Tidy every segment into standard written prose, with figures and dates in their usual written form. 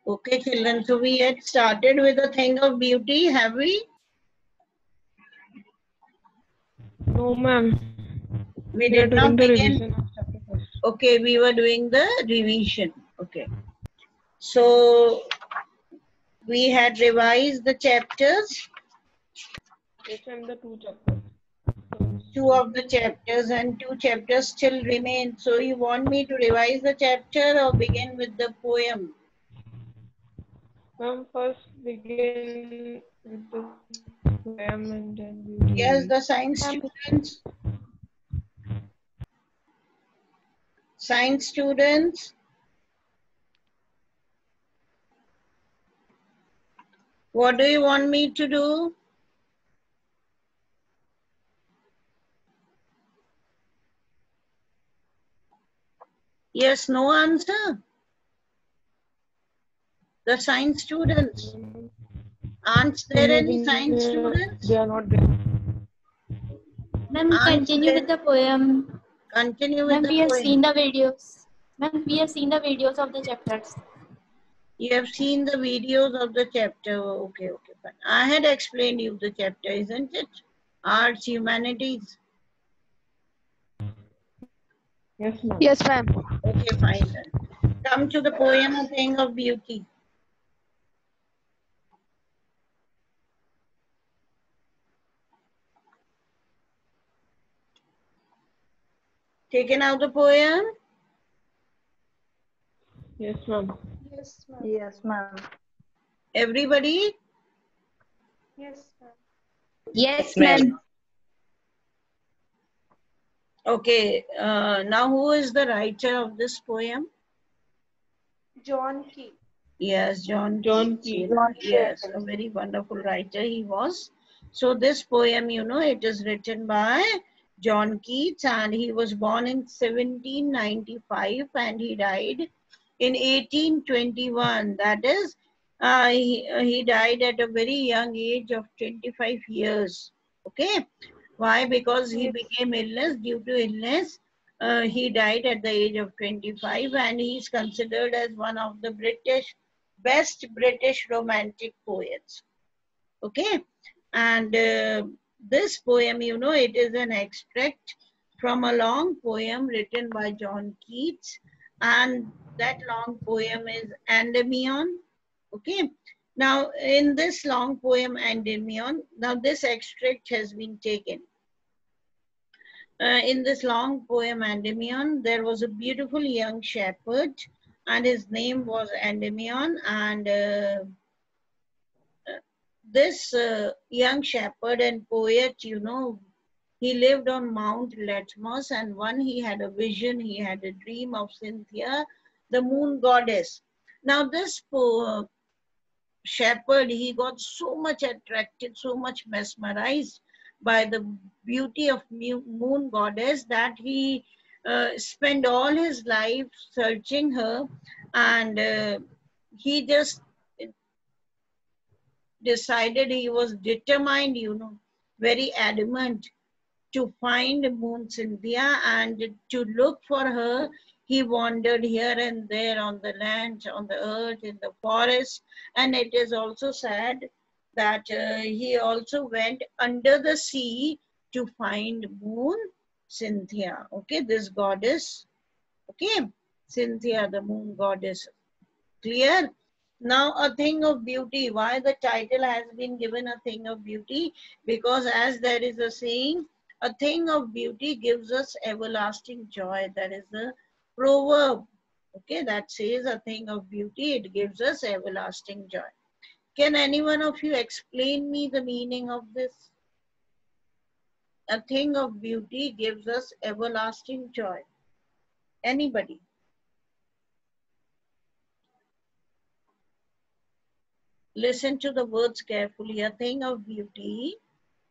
Okay, children. So we had started with the thing of beauty, have we? No, ma'am. We We are did doing not the begin. revision of chapter first. Okay, we were doing the revision. Okay. So we had revised the chapters, Yes, ma'am, the two chapters. two of the chapters, and two chapters still remain. So you want me to revise the chapter or begin with the poem? Ma'am, first begin with the poem and then we will Yes, revise. the science students. Science students. What do you want me to do? Yes, no answer. The science students. Aren't there any science students? They are not there. Ma'am, Aren't continue there? with the poem. Continue with Ma'am, the we have poem. seen the videos. Ma'am, we have seen the videos of the chapters. You have seen the videos of the chapter. Okay, okay, fine. I had explained you the chapter, isn't it? Arts, humanities. Yes, ma'am. Yes, ma'am. Okay, fine then. Come to the poem, A Thing of Beauty. Taken out the poem? Yes, ma'am. Yes, ma'am. Yes, ma'am. Everybody? Yes, ma'am. Yes, ma'am. ma'am. Okay, now who is the writer of this poem? John Key. Yes, John John Keats. Keats. Yes, a very wonderful writer he was. So this poem, you know, it is written by John Keats, and he was born in 1795 and he died in 1821. That is, he died at a very young age of 25 years. Okay. Why? Because he became illness. Due to illness, he died at the age of 25, and he is considered as one of the best British romantic poets. Okay. And this poem, you know, it is an extract from a long poem written by John Keats, and that long poem is Endymion. Okay. Now, in this long poem, Endymion, now this extract has been taken. In this long poem, Endymion, there was a beautiful young shepherd, and his name was Endymion, and this young shepherd and poet, you know, he lived on Mount Latmos, and one he had a vision, he had a dream of Cynthia, the moon goddess. Now this shepherd, he got so much attracted, so much mesmerized by the beauty of moon goddess that he spent all his life searching her, and he just decided, he was determined, you know, very adamant to find Moon Cynthia and to look for her. He wandered here and there on the land, on the earth, in the forest. And it is also sad that he also went under the sea to find Moon Cynthia. Okay, this goddess. Okay, Cynthia, the moon goddess. Clear? Now, A Thing of Beauty. Why the title has been given A Thing of Beauty? Because as there is a saying, a thing of beauty gives us everlasting joy. That is the proverb. Okay, that says a thing of beauty, it gives us everlasting joy. Can any one of you explain me the meaning of this? A thing of beauty gives us everlasting joy. Anybody? Listen to the words carefully. A thing of beauty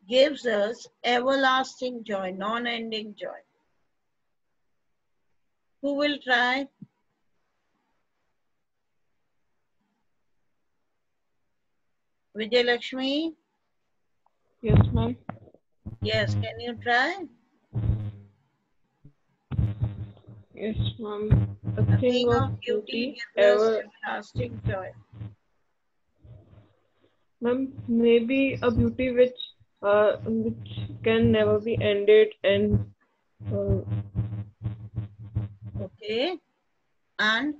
gives us everlasting joy, non-ending joy. Who will try? Vijay Lakshmi? Yes, ma'am. Yes, can you try? Yes, ma'am. A A thing thing of of beauty beauty gives us ever. everlasting joy. Ma'am, maybe a beauty which can never be ended and uh, Okay. And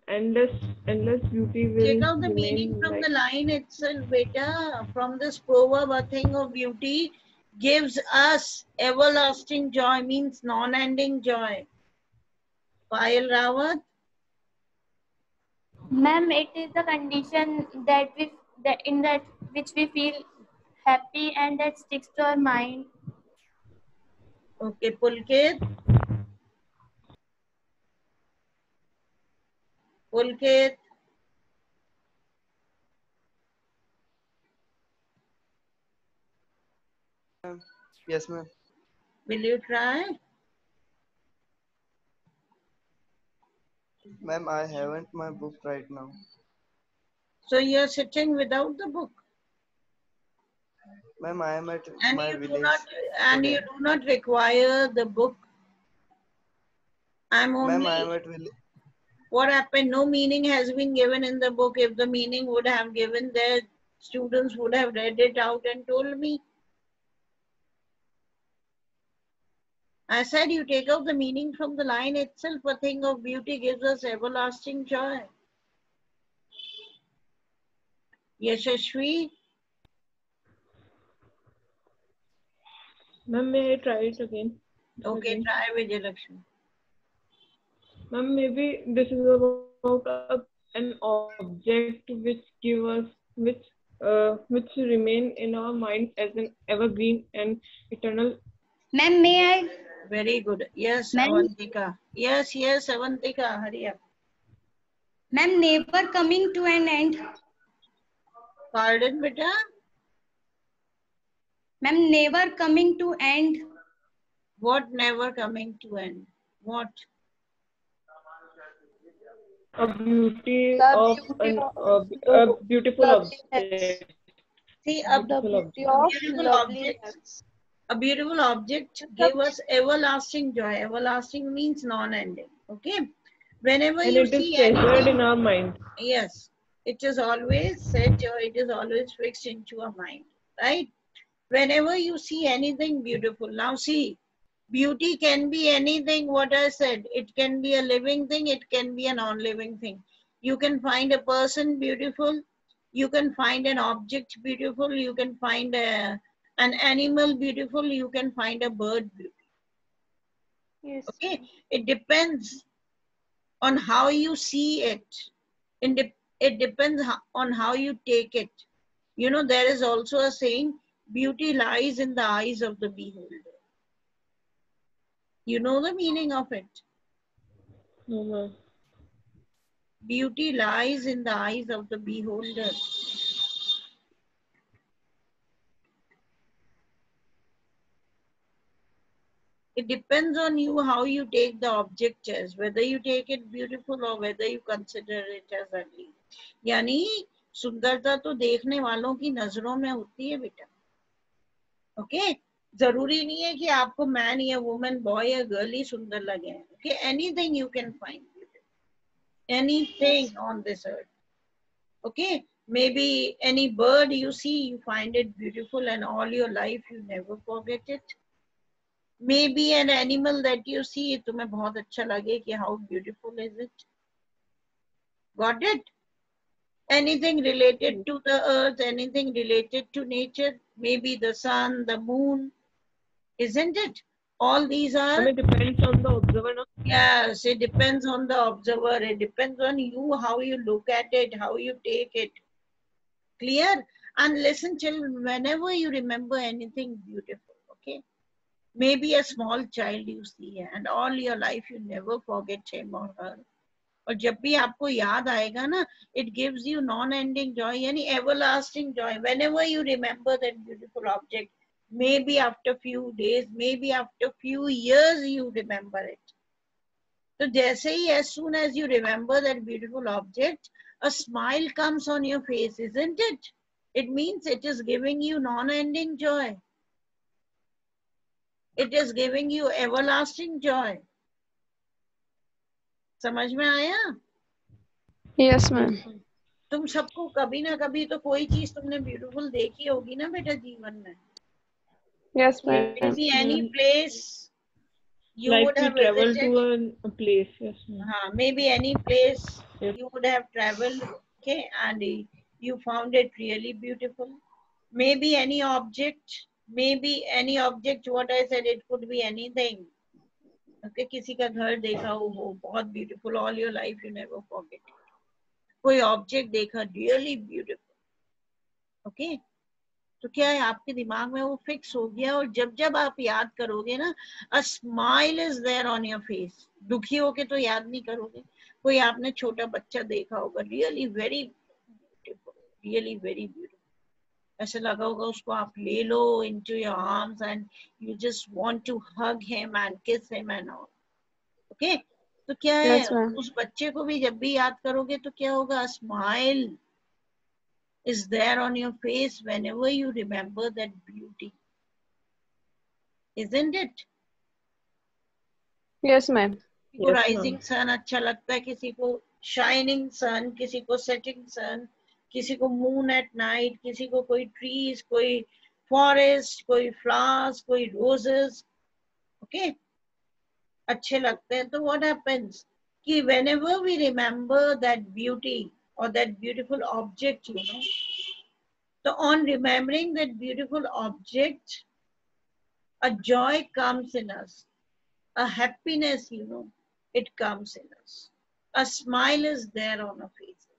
endless beauty take will out the meaning remain from like. the line itself, beta. From this proverb, a thing of beauty gives us everlasting joy, means non-ending joy. Payal Rawat, Ma'am, it is the condition that in that which we feel happy and that sticks to our mind. okay, Pulkit, Pulkit, Yes, ma'am. will you try? Ma'am, I haven't my book right now. So you're sitting without the book, Ma'am, I am at and my you do village not, and you today. do not require the book. I'm Ma'am, I only. am at village. What happened? No meaning has been given in the book. If the meaning would have given there, students would have read it out and told me. I said you take out the meaning from the line itself. A thing of beauty gives us everlasting joy. Yashashvi, Ma'am, may I try it again? okay, try Vijayalakshmi. Ma'am, maybe this is about an object which give us which remain in our minds as an evergreen and eternal. Ma'am, may I? Very good. Yes, Ma'am, Avantika. Yes, Avantika. Hurry up. ma'am, never coming to an end. Pardon, beta? Ma'am, never coming to end. What never coming to end? What? A beauty The of beauty of a beautiful object. loveliness. See, a The Beautiful beauty object. of beautiful object. loveliness. A beautiful object The gave us everlasting joy. Everlasting means non-ending. Okay. Whenever And you it is see treasured in anything, our mind. yes, it is always set or it is always fixed into our mind, right? Whenever you see anything beautiful, now see, beauty can be anything, what I said. It can be a living thing, it can be a non-living thing. You can find a person beautiful, you can find an object beautiful, you can find an animal beautiful, you can find a bird beautiful. yes, Okay, ma'am. it depends on how you see it. It depends on how you take it. You know, there is also a saying, beauty lies in the eyes of the beholder. You know the meaning of it. No, ma'am. Beauty lies in the eyes of the beholder. It depends on you how you take the object as, whether you take it beautiful or whether you consider it as ugly. यानी सुंदरता तो देखने वालों की नजरों में होती है बेटा. ओके, जरूरी नहीं है कि आपको मैन या वुमन बॉय या गर्ल ही सुंदर लगे. Okay, anything you can find, anything on this earth. Okay, maybe any bird you see, you find it beautiful and all your life you never forget it. Maybe an animal that you see, तुम्हें बहुत अच्छा लगे कि how beautiful is it. Got it? Anything related to the earth, anything related to nature, maybe the sun, the moon, isn't it? All these I are, mean, depends on the observer. No? yes, it depends on the observer. It depends on you, how you look at it, how you take it. Clear? And listen, children, whenever you remember anything beautiful, okay? Maybe a small child you see and all your life you never forget him or her. और जब भी आपको याद आएगा ना, it gives you non-ending joy, यानी everlasting joy. Whenever you remember that beautiful object, maybe after few days, maybe after few years you remember it. So जैसे ही, as soon as you remember that beautiful object, a smile comes on your face, isn't it? It means it is giving you non-ending joy. It is giving you everlasting joy. समझ में आया? Yes, ma'am. तुम सबको कभी ना कभी तो कोई चीज तुमने ब्यूटीफुल देखी होगी ना बेटा जीवन में. Yes, ma'am. Maybe any place you Like would we have travel visited. to a place. Yes, ma'am. Maybe any place Yes. you would have traveled, okay, and you found it really beautiful. Maybe any object, what I said, it could be anything. Okay, किसी का घर देखा हो बहुत beautiful, all your life you never forget it. कोई object देखा really beautiful. Okay, तो क्या है आपके दिमाग में वो फिक्स हो गया और जब जब आप याद करोगे ना, a smile is there on your face. दुखी होके तो याद नहीं करोगे. कोई आपने छोटा बच्चा देखा होगा really very beautiful, really very beautiful. ऐसा लगा होगा उसको आप ले लो into your arms and you just want to hug him and kiss him and all. Okay, तो क्या है Yes, ma'am. उस बच्चे को भी जब भी याद करोगे तो क्या होगा, a smile is there on your face whenever you remember that beauty. Isn't it? Yes, ma'am. किसी को Yes, राइजिंग ma'am. सन अच्छा लगता है, किसी को शाइनिंग सन, किसी को सेटिंग सन, किसी को मून एट नाइट, किसी को कोई ट्रीज, कोई फॉरेस्ट, कोई फ्लावर्स, कोई रोजेस. ओके, अच्छे लगते हैं. तो व्हाट हैपेंस कि whenever we remember that beauty or that beautiful object, you know, so on remembering that beautiful object, a joy comes in us, a happiness, you know, it comes in us. A smile is there on our faces,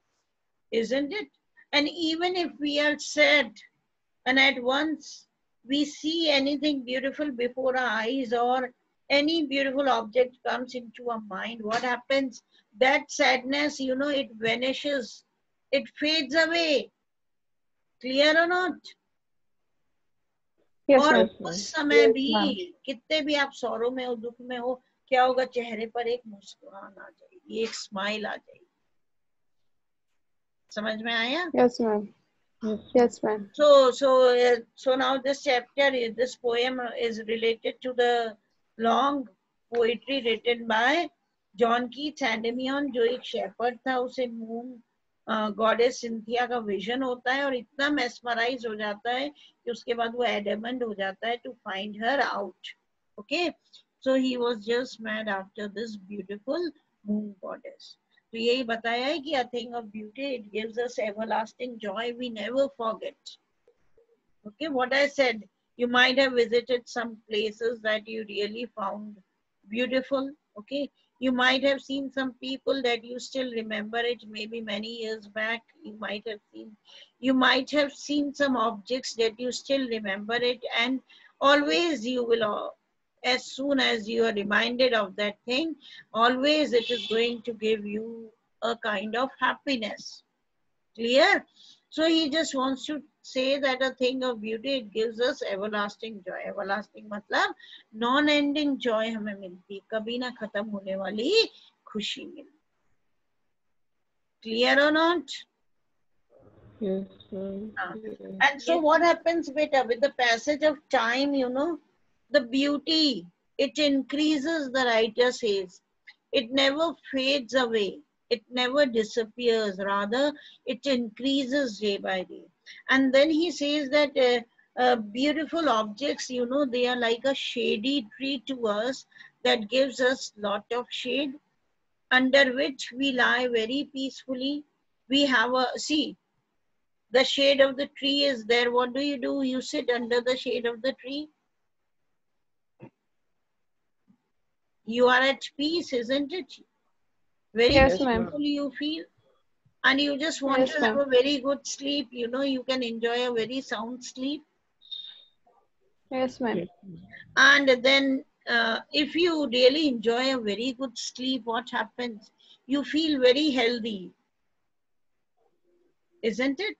isn't it? And even if we are sad and at once we see anything beautiful before our eyes or any beautiful object comes into our mind, what happens? That sadness, you know, it vanishes, it fades away. Clear or not? Yes, और ma'am. उस समय Yes, भी ma'am. कितने भी आप सौरों में हो, दुख में हो, क्या होगा, चेहरे पर एक मुस्कुराहट आ जाएगी, एक स्माइल आ जाएगी. समझ में आया? Yes, ma'am. Yes, ma'am. So now this chapter, this poem is related to the long poetry written by John Keats Endymion, जो एक shepherd था, उसे मून गॉडेस सिंथिया का विजन होता है और इतना मेस्मराइज हो जाता है कि उसके बाद वो एडमंड हो जाता है to find her out. Okay, so he was just mad after this beautiful moon goddess. तो यही बताया है कि a thing of beauty, it gives us everlasting joy, we never forget. Okay, what I said, you might have visited some places that you really found beautiful. Okay, you might have seen some people that you still remember it, maybe many years back. You might have seen some objects that you still remember it, and always you will, as soon as you are reminded of that thing, always it is going to give you a kind of happiness. Clear? So he just wants to say that a thing of beauty, it gives us everlasting joy. Everlasting मतलब non-ending joy हमें मिलती, कभी ना खत्म होने वाली खुशी मिलती. Clear or not? Yes, ma'am. And so what happens, beta, with the passage of time, you know, the beauty, it increases, the writer says. It never fades away. It never disappears. Rather, it increases day by day. And then he says that beautiful objects, you know, they are like a shady tree to us that gives us lot of shade, under which we lie very peacefully. We have a, see, the shade of the tree is there. What do? You sit under the shade of the tree. You are at peace, isn't it? Very Yes, peaceful ma'am. you feel. And you just want Yes, to have ma'am. a very good sleep. You know, you can enjoy a very sound sleep. Yes, ma'am. And then if you really enjoy a very good sleep, what happens? You feel very healthy. Isn't it?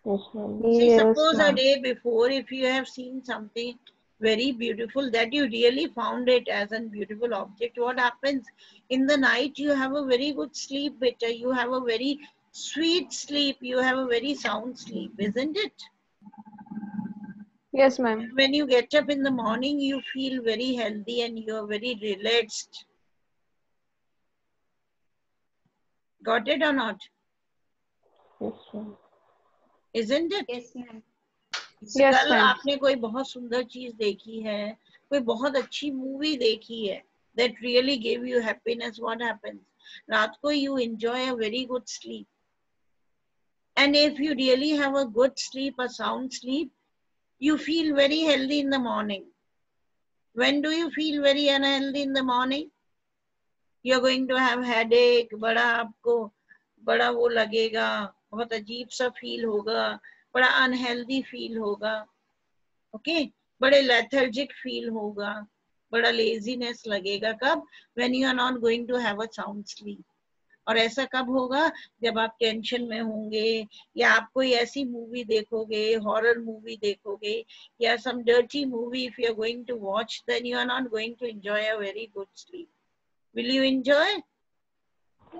Yes, ma'am. See, Yes, suppose a ma'am. day before, if you have seen something very beautiful that you really found it as a beautiful object, what happens? In the night, you have a very good sleep, better. You have a very sweet sleep. You have a very sound sleep, isn't it? Yes, ma'am. When you get up in the morning, you feel very healthy and you are very relaxed. Got it or not? Yes, ma'am. Isn't it? Yes, ma'am. Yes, कल ma'am. आपने कोई बहुत सुंदर चीज देखी है, कोई बहुत अच्छी मूवी देखी है, that really gave you happiness. What happens? रात को you enjoy a very good sleep. And if you really have a good sleep, a sound sleep, you feel very healthy in the morning. When do you feel very unhealthy in the morning? You are going to have headache, बड़ा आपको बड़ा वो लगेगा, बहुत अजीब सा feel होगा, बड़ा अनहेल्दी फील होगा, ओके, बड़े लेथर्जिक फील होगा, बड़ा लेजीनेस लगेगा. कब? When you are not going to have a sound sleep. और ऐसा कब होगा? जब आप टेंशन में होंगे, या आप कोई ऐसी मूवी देखोगे, हॉरर मूवी देखोगे, या some dirty movie if you are going to watch, then you are not going to enjoy a very good sleep. Will you enjoy?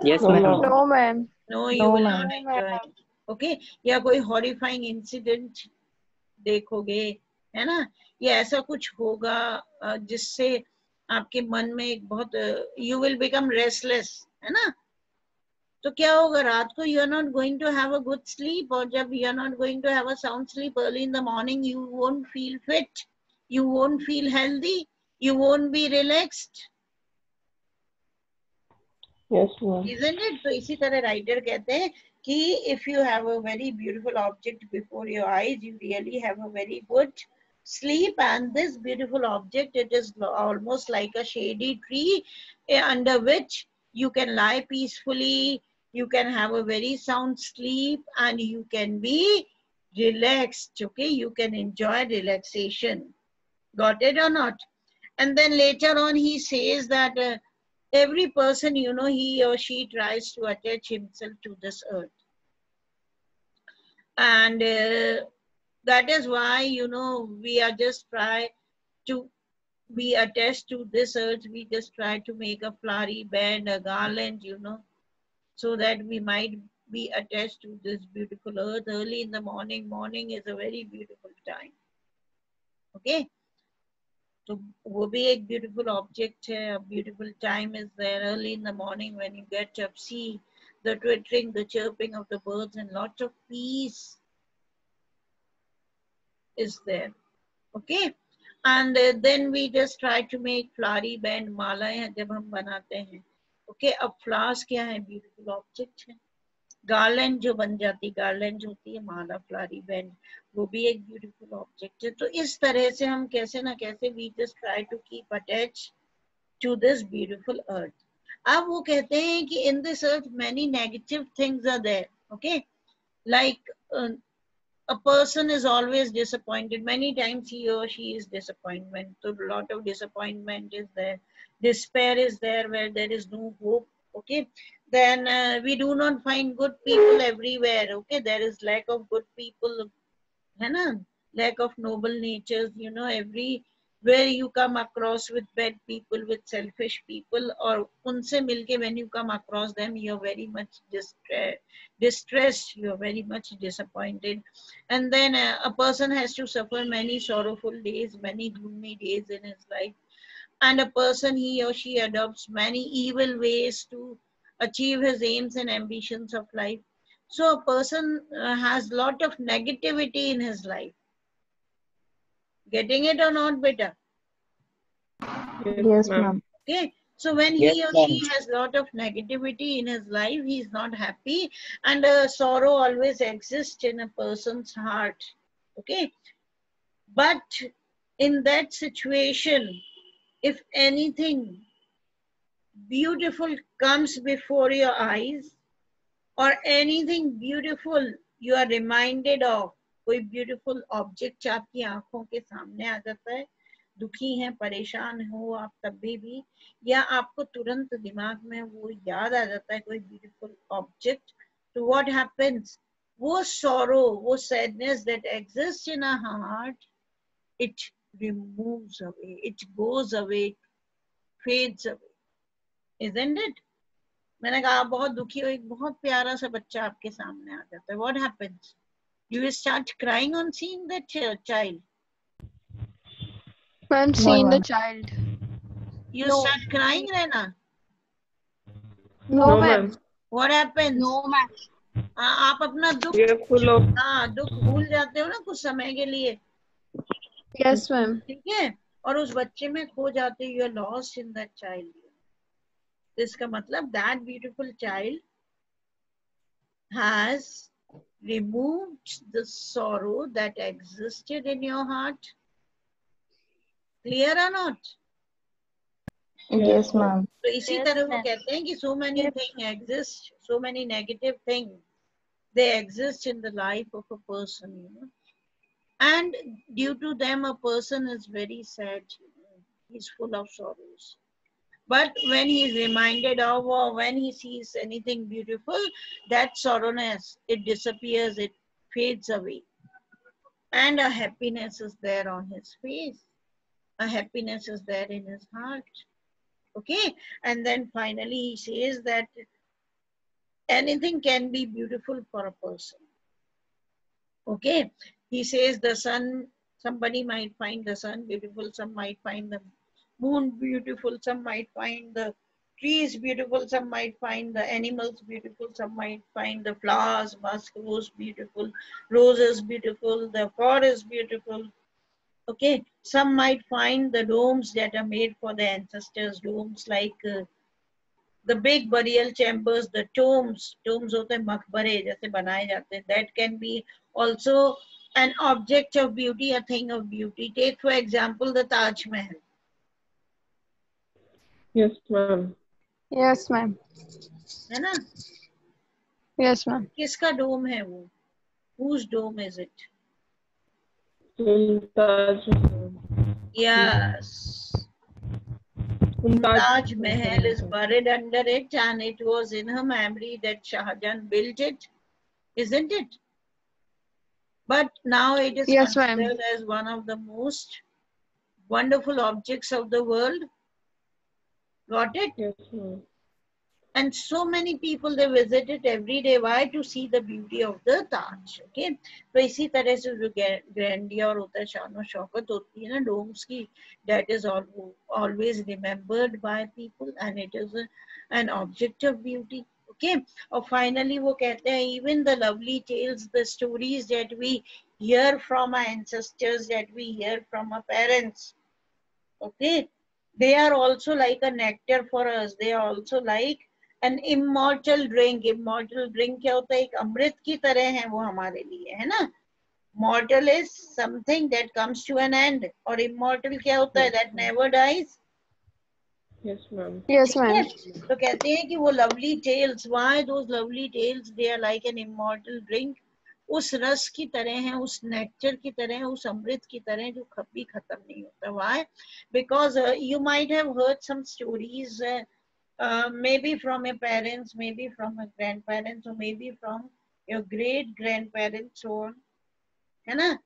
Yes, No, ma'am. ma'am. No, ma'am. No, you No, will ma'am. not enjoy. Okay? या कोई horrifying incident देखोगे, है ना, या ऐसा कुछ होगा जिससे आपके मन में एक बहुत you will become restless, है ना. तो क्या होगा? रात को you are not going to have a good sleep, और जब you are not going to have a sound sleep early in the morning, you won't feel fit, you won't feel healthy, you won't be relaxed. Yes, ma'am. Isn't it? तो इसी तरह writer कहते हैं कि if you have a very beautiful object before your eyes, you really have a very good sleep, and this beautiful object, it is almost like a shady tree under which you can lie peacefully, you can have a very sound sleep, and you can be relaxed, okay? You can enjoy relaxation. Got it or not? And then later on he says that every person, you know, he or she tries to attach himself to this earth. And that is why, you know, we are just try to be attached to this earth. We just try to make a flowery band, a garland, you know, so that we might be attached to this beautiful earth. Early in the morning, morning is a very beautiful time. Okay? So वो भी एक beautiful object है, a beautiful time is there early in the morning when you get up, see the twittering, the chirping of the birds, and lots of peace is there. Okay, and then we just try to make flowery band मालाएं जब हम बनाते हैं. Okay, अब flowers क्या है? Beautiful object है. Garland जो बन जाती, गार्लैंड होती है, माला, फ्लावरी बैंड, वो भी एक ब्यूटीफुल ऑब्जेक्ट है. तो इस तरह से हम कैसे ना कैसे we just try to keep attach to this beautiful earth. अब वो कहते हैं कि in this earth many negative things are there. Okay, like a person is always disappointed. Many times he or she is disappointment. So a lot of disappointment is there. Despair is there where there is no hope. Okay, then we do not find good people everywhere. Okay, there is lack of good people, है ना, lack of noble natures. You know, everywhere you come across with bad people, with selfish people, और उनसे मिलके when you come across them, you are very much distressed, you are very much disappointed. And then a person has to suffer many sorrowful days, many gloomy days in his life. And a person, he or she adopts many evil ways to achieve his aims and ambitions of life. So a person has lot of negativity in his life. Getting it or not, beta? Yes, ma'am. Okay. So when Yes, he or ma'am. she has lot of negativity in his life, he is not happy, and sorrow always exists in a person's heart. Okay. But in that situation, if anything beautiful comes before your eyes, or anything beautiful you are reminded of, कोई beautiful object आपकी आंखों के सामने आ जाता है, दुखी हैं, परेशान हो आप तब भी, या आपको तुरंत दिमाग में वो याद आ जाता है कोई beautiful object, तो what happens? वो sorrow, वो sadness that exists in our heart, it removes away, it goes away, fades away. Isn't it? मैंने कहा आप बहुत दुखी हो, एक बहुत प्यारा सा बच्चा आपके सामने आ जाता है. What happens? You will start crying on seeing that child. Ma'am, seeing the child. You No. start crying, Rena. No, No, ma'am. ma'am. What happens? No, ma'am. आप अपना दुख, We are full of. हाँ, दुख भूल जाते हो ना कुछ समय के लिए, Yes, ma'am. ठीक है, और उस बच्चे में खो जाते हो, you are lost in that child. इसका मतलब that beautiful child has removed the sorrow that existed in your heart. Clear or not? Yes, ma'am. तो इसी Yes, तरह वो ma'am. कहते हैं कि so many things exist, so many negative things, they exist in the life of a person, you know. And due to them, a person is very sad. He's full of sorrows. But when he is reminded of, or when he sees anything beautiful, that sorrowness, it disappears, it fades away. And a happiness is there on his face. A happiness is there in his heart. Okay? And then finally he says that anything can be beautiful for a person. Okay? He says the sun, somebody might find the sun beautiful, some might find the moon beautiful, some might find the trees beautiful, some might find the animals beautiful, some might find the flowers, musk rose beautiful, roses beautiful, the forest beautiful. Okay, some might find the domes that are made for the ancestors, domes like the big burial chambers, the tombs होते हैं मकबरे जैसे बनाए जाते हैं, that can be also an object of beauty, a thing of beauty. Take for example the Taj Mahal. Yes, ma'am. Yes, ma'am. है ना? Yes, ma'am. किसका डोम है वो? Whose dome is it? Mumtaz. Yes. Taj Mahal is buried under it, and it was in her memory that Shah Jahan built it, isn't it? But now it is Yes, ma'am. considered as one of the most wonderful objects of the world. Got it? Yes, ma'am. And so many people, they visit it every day. Why? To see the beauty of the Taj. Okay? तो इसी तरह से जो grandeur होता है, शान शौकत होती है ना domes की, that is always remembered by people, and it is an object of beauty. Okay? और finally वो कहते हैं, even the lovely tales, the stories that we hear from our ancestors, that we hear from our parents, okay, they are also like a nectar for us. They are also like an immortal drink. Immortal drink क्या होता है? एक अमृत की तरह है वो हमारे लिए, है ना? Mortal is something that comes to an end. और immortal क्या होता है? That never dies. Yes, ma'am. Yes, ठीक है? ma'am. तो कहते हैं कि वो lovely tales, why those lovely tales? They are like an immortal drink. उस रस की तरह है, उस नेक्टर की तरह है, उस अमृत की तरह है जो कभी खत्म नहीं होता. Why? Because you might have heard some stories, maybe from your parents, maybe from your grandparents, or maybe from your great grandparents, so on, है ना?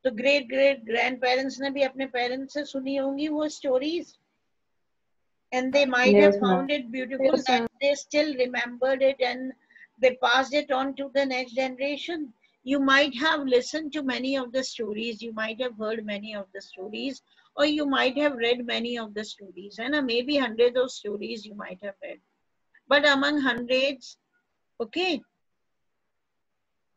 तो great grandparents ने भी अपने parents से सुनी होंगी वो stories, and they might have found it beautiful, Yes, that ma'am. they still remembered it and they passed it on to the next generation. You might have listened to many of the stories, you might have heard many of the stories, or you might have read many of the stories, and maybe hundreds of stories you might have read. But among hundreds, okay,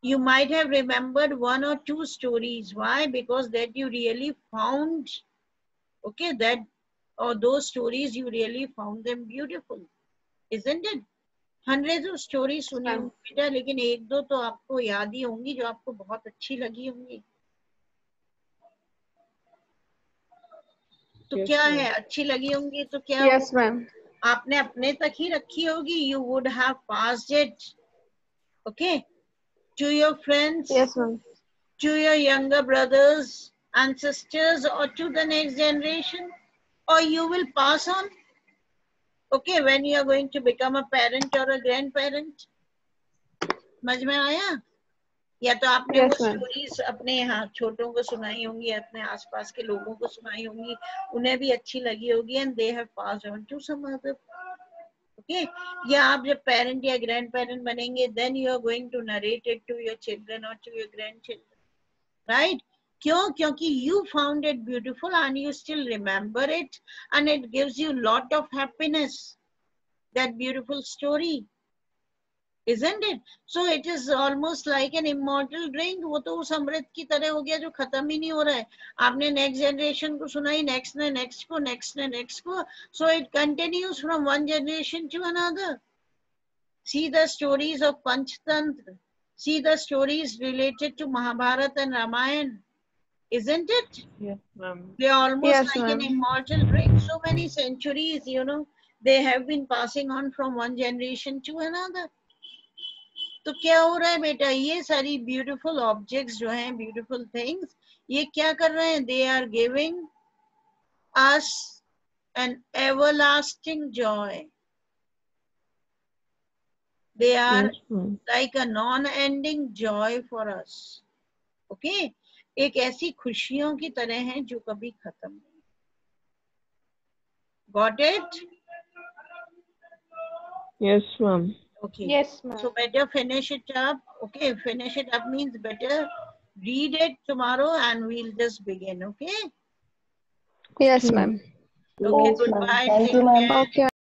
you might have remembered one or two stories. Why? Because that you really found, okay, that or those stories you really found them beautiful, isn't it? Hundreds of stories सुनी ma'am. होंगी बेटा, लेकिन एक दो तो आपको याद ही होंगी जो आपको बहुत अच्छी लगी होंगी. तो Yes, क्या ma'am. है, अच्छी लगी होंगी तो क्या Yes, ma'am. आपने अपने तक ही रखी होगी. You would have passed it, okay, to your friends, Yes, ma'am. to your younger brothers and sisters, or to the next generation, or you will pass on, okay, when you are going to become a parent or a grandparent. समझ में आया? या तो आपने वो Yes, ma'am. Stories अपने यहाँ छोटों को सुनाई होंगी, अपने आसपास के लोगों को सुनाई होंगी, उन्हें भी अच्छी लगी होगी, and they have passed on to some other, okay. या आप जब parent या grandparent बनेंगे, then you are going to narrate it to your children or to your grandchildren, right? क्यों? क्योंकि you found it beautiful and you still remember it, and it gives you lot of happiness, that beautiful story. isn't it? So it is almost like an immortal drink. वो तो उस अमृत की तरह हो गया जो खत्म ही नहीं हो रहा है. आपने next generation को सुनाई, next ने next को, next ने next को. So it continues from one generation to another. See the stories of Panchtantra. See the stories related to Mahabharata and Ramayana. Isn't it? Yes, ma'am. They are almost Yes, like an ma'am. immortal drink. So many centuries, you know, they have been passing on from one generation to another. तो क्या हो रहा है बेटा, ये सारी beautiful objects जो हैं, beautiful things, ये क्या कर रहे हैं? They are giving us an everlasting joy. They are Yes, ma'am. like a non-ending joy for us. Okay? एक ऐसी खुशियों की तरह हैं जो कभी खत्म नहीं. Got it? Yes, ma'am. Okay. Yes, ma'am. So better finish it up. Okay, finish it up means better read it tomorrow and we'll just begin. Okay? Yes, ma'am. Okay, Yes, ma'am. goodbye. Thank Take you, ma'am. care. Okay.